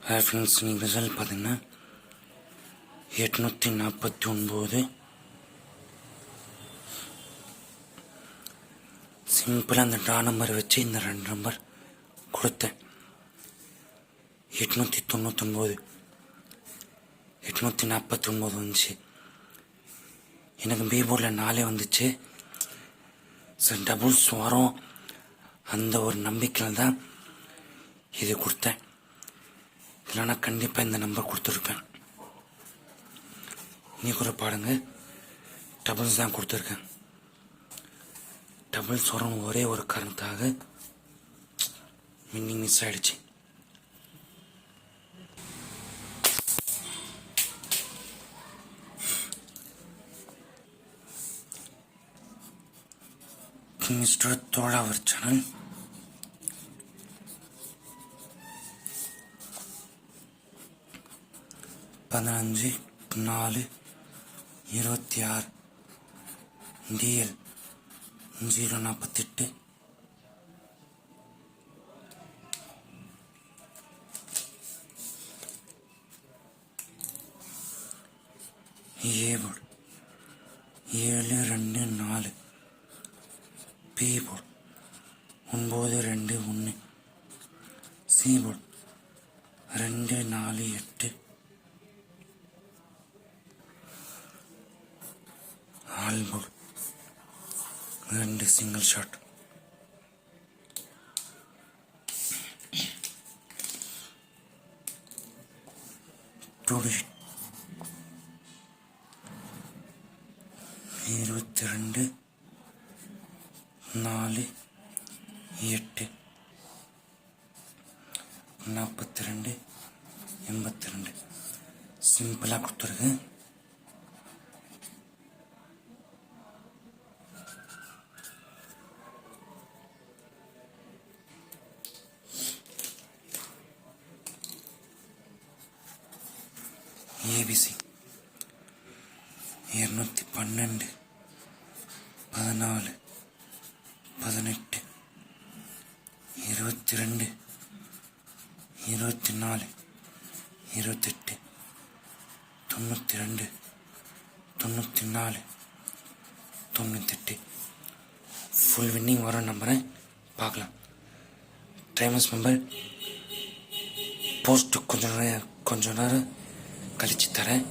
Hi friends, நீங்கள் result பார்த்தீங்கன்னா 849. சிம்பிளாக அந்த ட்ரா நம்பர் வச்சு இந்த 2 நம்பர் கொடுத்தேன். 899 849 வந்துச்சு. எனக்கு பி போர்டில் 4 வந்துச்சு. சார் டபுள்ஸ் வரும் அந்த ஒரு நம்பிக்கையில் தான் இது கொடுத்தேன். இல்லைனா கண்டிப்பாக இந்த நம்பர் கொடுத்துருப்பேன். நீ கூட பாருங்க, டபுள்ஸ் தான் கொடுத்துருக்கேன். டபுள்ஸ் வரும் ஒரே ஒரு காரணத்தாக மின்னிங் மிஸ் ஆயிடுச்சு. மிஸ்டர் தோழாவர் சேனல். பதினஞ்சு 4/26 DL 048. A board 724. B board 921. C board 248. All board 2 single shot. டூடி 22 4 8 42 82. சிம்பிளாக கொடுத்துருக்கு. ஏபிசி 212 14 18 22 24 28 92 94 98. ஃபுல் வின்னிங் வரும் நம்பரை பார்க்கலாம். டைமர்ஸ் மெம்பர் போஸ்ட்டு கொஞ்சம் நேரம் கழிச்சு தரேன்.